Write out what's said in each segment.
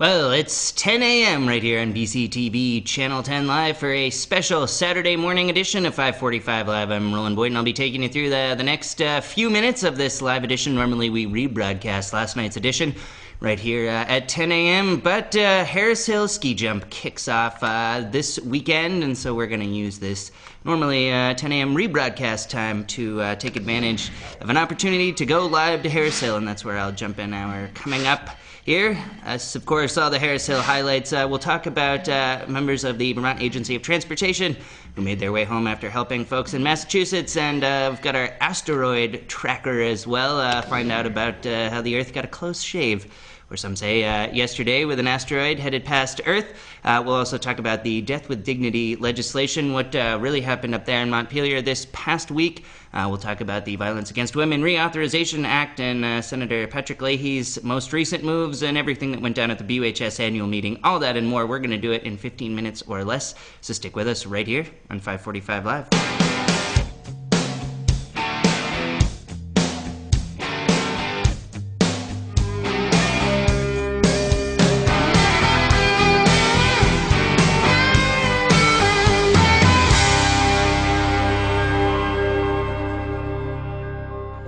Well, it's 10 a.m. right here on BCTV Channel 10 Live for a special Saturday morning edition of 545 Live. I'm Roland Boyd, and I'll be taking you through the next few minutes of this live edition. Normally, we rebroadcast last night's edition right here at 10 a.m., but Harris Hill Ski Jump kicks off this weekend, and so we're going to use this normally 10 a.m. rebroadcast time to take advantage of an opportunity to go live to Harris Hill, and that's where I'll jump in now. Coming up here, as of course, all the Harris Hill highlights. We'll talk about members of the Vermont Agency of Transportation who made their way home after helping folks in Massachusetts, and we've got our asteroid tracker as well. Find out about how the Earth got a close shave, or some say yesterday, with an asteroid headed past Earth. We'll also talk about the Death with Dignity legislation, what really happened up there in Montpelier this past week. We'll talk about the Violence Against Women Reauthorization Act and Senator Patrick Leahy's most recent moves and everything that went down at the BUHS annual meeting. All that and more. We're going to do it in 15 minutes or less, so stick with us right here on 545 Live.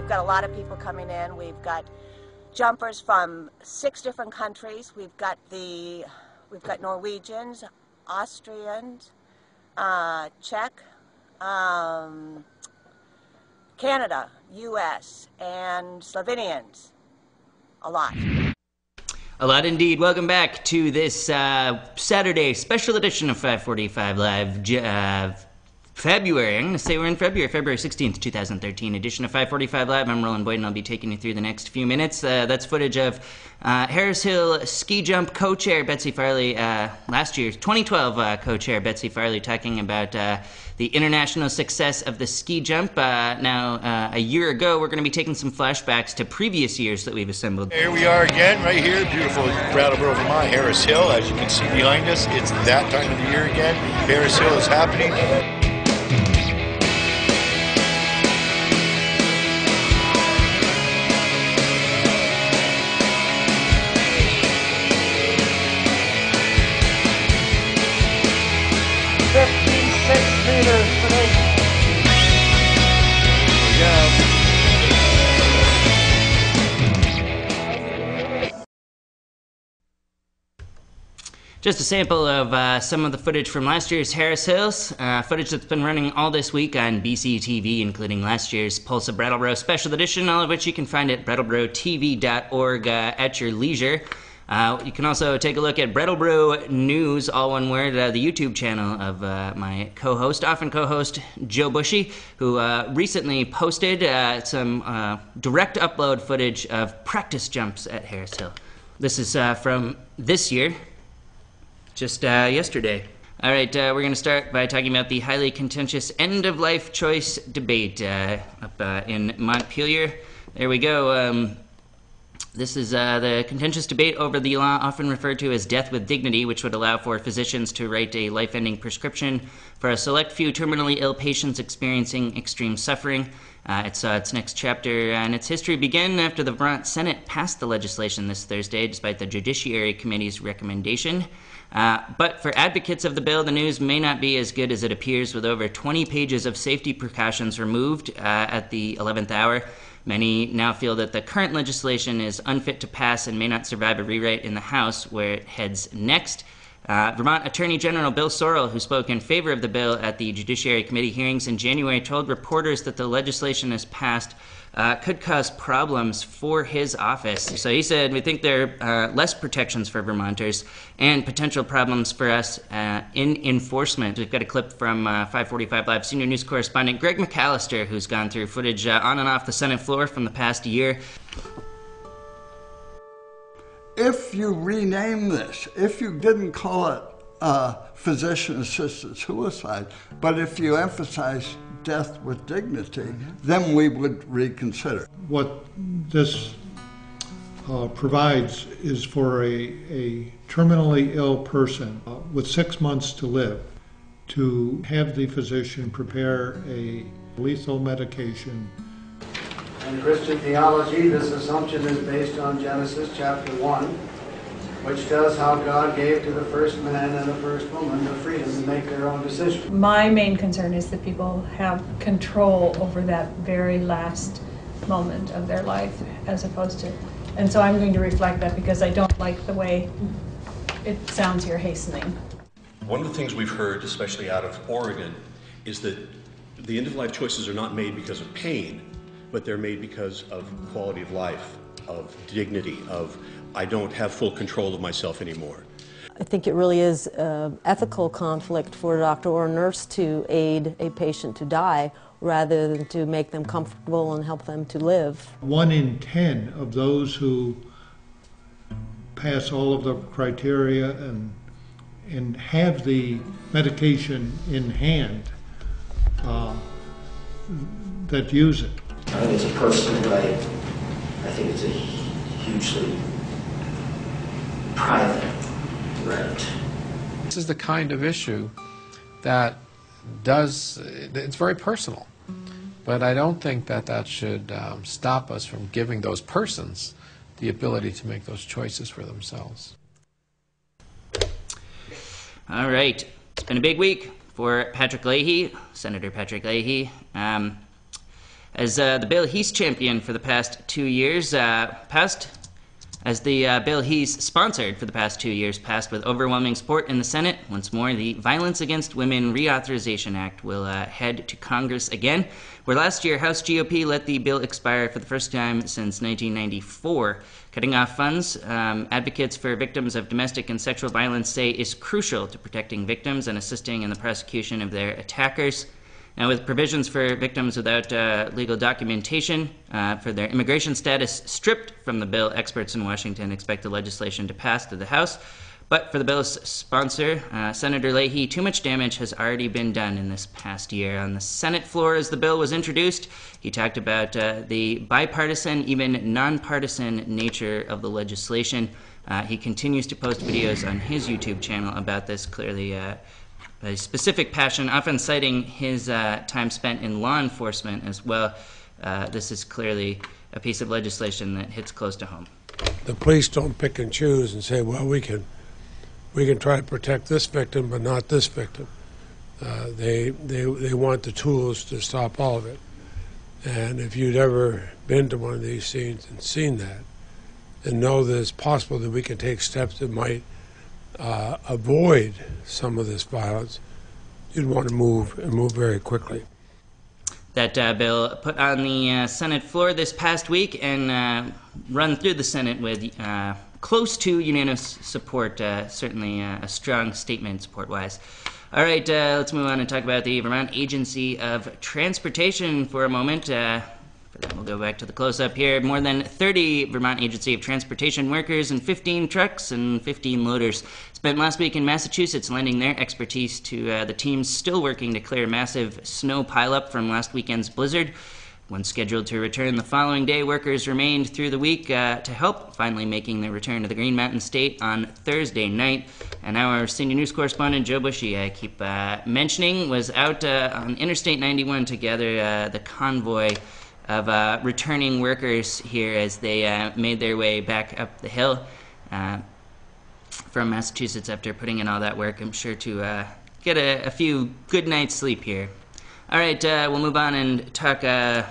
A lot of people coming in. We've got jumpers from 6 different countries. We've got Norwegians, Austrians, Czech, Canada, U.S., and Slovenians. A lot. A lot indeed. Welcome back to this Saturday special edition of 545 Live. February, I'm going to say we're in February 16th, 2013 edition of 545 Live. I'm Roland Boyd, and I'll be taking you through the next few minutes. That's footage of Harris Hill Ski Jump co-chair Betsy Farley, last year's 2012 co-chair Betsy Farley, talking about the international success of the ski jump. Now, a year ago, we're going to be taking some flashbacks to previous years that we've assembled. Here we are again, right here, beautiful Brattleboro, Vermont, Harris Hill. As you can see behind us, it's that time of the year again. Harris Hill is happening. Just a sample of some of the footage from last year's Harris Hills, footage that's been running all this week on BCTV, including last year's Pulse of Brattleboro special edition, all of which you can find at brattleboro.tv.org at your leisure. You can also take a look at Brattleboro News, all one word, the YouTube channel of my often co-host, Joe Bushy, who recently posted some direct upload footage of practice jumps at Harris Hill. This is from this year, just yesterday. All right, we're going to start by talking about the highly contentious end-of-life choice debate up in Montpelier. There we go. This is the contentious debate over the law often referred to as Death with Dignity, which would allow for physicians to write a life-ending prescription for a select few terminally ill patients experiencing extreme suffering. Its next chapter and its history began after the Vermont Senate passed the legislation this Thursday, despite the Judiciary Committee's recommendation. But for advocates of the bill, the news may not be as good as it appears, with over 20 pages of safety precautions removed at the 11th hour. Many now feel that the current legislation is unfit to pass and may not survive a rewrite in the House, where it heads next. Vermont Attorney General Bill Sorrell, who spoke in favor of the bill at the Judiciary Committee hearings in January, told reporters that the legislation as passed could cause problems for his office. So he said, "We think there are less protections for Vermonters and potential problems for us in enforcement." We've got a clip from 545 Live senior news correspondent Greg McAllister, who's gone through footage on and off the Senate floor from the past year. If you rename this, if you didn't call it physician-assisted suicide, but if you emphasize death with dignity, then we would reconsider. What this provides is for a terminally ill person with 6 months to live to have the physician prepare a lethal medication. In Christian theology, this assumption is based on Genesis chapter 1, which tells how God gave to the first man and the first woman the freedom to make their own decisions. My main concern is that people have control over that very last moment of their life as opposed to, and so I'm going to reflect that because I don't like the way it sounds here, hastening. One of the things we've heard, especially out of Oregon, is that the end-of-life choices are not made because of pain, but they're made because of quality of life, of dignity, of I don't have full control of myself anymore. I think it really is an ethical conflict for a doctor or a nurse to aid a patient to die rather than to make them comfortable and help them to live. 1 in 10 of those who pass all of the criteria and have the medication in hand that use it. I think it's a personal right. I think it's a hugely private right. This is the kind of issue that it's very personal. But I don't think that should stop us from giving those persons the ability to make those choices for themselves. All right. It's been a big week for Patrick Leahy, Senator Patrick Leahy. As the bill he's championed for the past 2 years, as the bill he's sponsored for the past 2 years passed with overwhelming support in the Senate. Once more, the Violence Against Women Reauthorization Act will head to Congress again, where last year House GOP let the bill expire for the first time since 1994. Cutting off funds, advocates for victims of domestic and sexual violence say is crucial to protecting victims and assisting in the prosecution of their attackers. Now, with provisions for victims without legal documentation for their immigration status stripped from the bill, experts in Washington expect the legislation to pass through the House. But for the bill's sponsor, Senator Leahy, too much damage has already been done in this past year. On the Senate floor as the bill was introduced, he talked about the bipartisan, even nonpartisan nature of the legislation. He continues to post videos on his YouTube channel about this, clearly a specific passion, often citing his time spent in law enforcement as well. This is clearly a piece of legislation that hits close to home. The police don't pick and choose and say, well, we can try to protect this victim, but not this victim. They want the tools to stop all of it. And if you'd ever been to one of these scenes and seen that, and know that it's possible that we can take steps that might avoid some of this violence, you'd want to move and move very quickly. That bill put on the Senate floor this past week and run through the Senate with close to unanimous support, certainly a strong statement support-wise. All right, let's move on and talk about the Vermont Agency of Transportation for a moment. For that, we'll go back to the close-up here. More than 30 Vermont Agency of Transportation workers and 15 trucks and 15 loaders spent last week in Massachusetts lending their expertise to the teams still working to clear massive snow pileup from last weekend's blizzard. Once scheduled to return the following day, workers remained through the week to help, finally making their return to the Green Mountain State on Thursday night. And now our senior news correspondent, Joe Bushy, I keep mentioning, was out on Interstate 91 to gather the convoy of returning workers here as they made their way back up the hill from Massachusetts after putting in all that work. I'm sure to get a few good nights sleep here. All right, we'll move on and talk a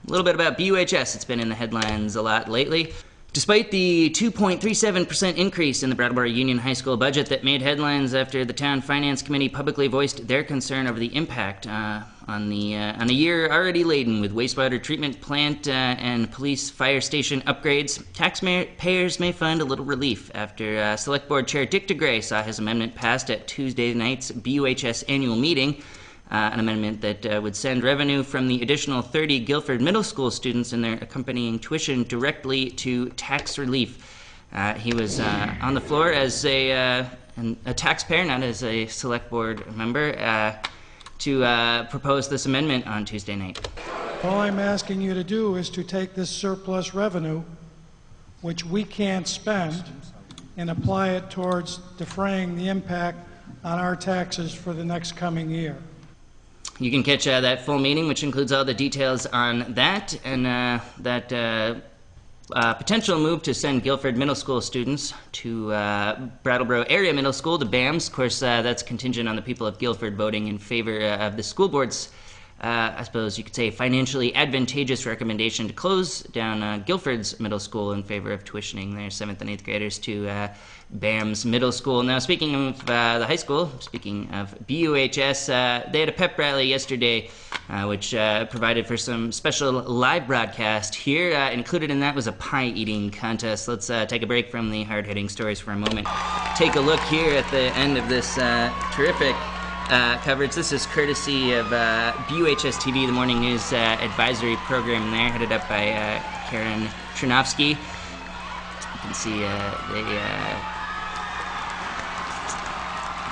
little bit about BUHS. It's been in the headlines a lot lately. Despite the 2.37% increase in the Brattleboro Union High School budget that made headlines after the Town Finance Committee publicly voiced their concern over the impact on a year already laden with wastewater treatment plant and police fire station upgrades, taxpayers may find a little relief after Select Board Chair Dick DeGray saw his amendment passed at Tuesday night's BUHS annual meeting. An amendment that would send revenue from the additional 30 Guilford Middle School students and their accompanying tuition directly to tax relief. He was on the floor as a taxpayer, not as a Select Board member, to propose this amendment on Tuesday night. All I'm asking you to do is to take this surplus revenue, which we can't spend, and apply it towards defraying the impact on our taxes for the next coming year. You can catch that full meeting, which includes all the details on that and that potential move to send Guilford Middle School students to Brattleboro Area Middle School, to BAMS. Of course, that's contingent on the people of Guilford voting in favor of the school board's, I suppose you could say, financially advantageous recommendation to close down Guilford's middle school in favor of tuitioning their 7th and 8th graders to BAMS Middle School. Now, speaking of the high school, speaking of BUHS, they had a pep rally yesterday, which provided for some special live broadcast here. Included in that was a pie-eating contest. Let's take a break from the hard-hitting stories for a moment. Take a look here at the end of this terrific coverage. This is courtesy of BUHS TV, the morning news advisory program there, headed up by Karen Trinovsky. You can see they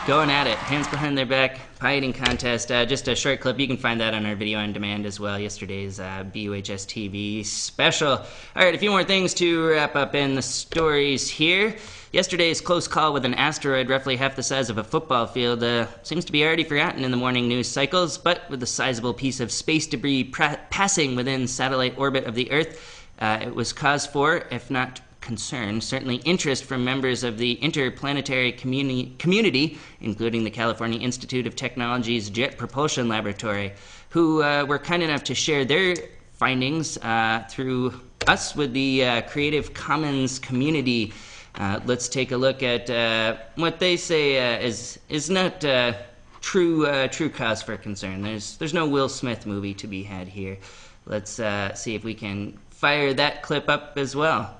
going at it, hands behind their back, pie-eating contest. Just a short clip. You can find that on our video on demand as well. Yesterday's BUHS TV special. All right, a few more things to wrap up in the stories here. Yesterday's close call with an asteroid roughly half the size of a football field seems to be already forgotten in the morning news cycles, but with a sizable piece of space debris passing within satellite orbit of the Earth, it was cause for, if not concern, certainly interest from members of the interplanetary community, including the California Institute of Technology's Jet Propulsion Laboratory, who were kind enough to share their findings through us with the Creative Commons community. Let's take a look at what they say is not true cause for concern. There's no Will Smith movie to be had here. Let's see if we can fire that clip up as well.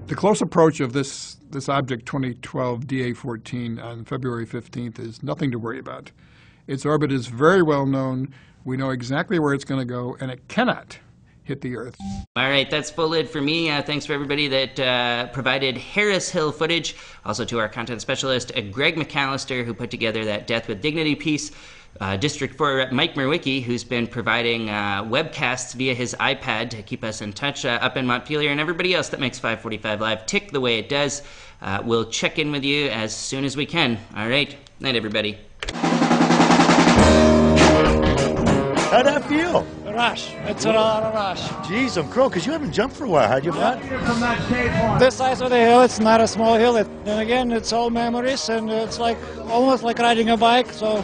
The close approach of this object 2012 DA14 on February 15th is nothing to worry about. Its orbit is very well known. We know exactly where it's going to go, and it cannot hit the Earth. All right, that's full lid for me. Thanks for everybody that provided Harris Hill footage. Also to our content specialist, Greg McAllister, who put together that Death with Dignity piece. District 4 Rep Mike Merwicki, who's been providing webcasts via his iPad to keep us in touch up in Montpelier, and everybody else that makes 545 Live tick the way it does. We'll check in with you as soon as we can. All right. Night, everybody. How'd that feel? A rush. It's a lot of rush. Jeez, I'm crow, because you haven't jumped for a while, had you not? This size of the hill, it's not a small hill. Then again, it's all memories, and it's like almost like riding a bike, so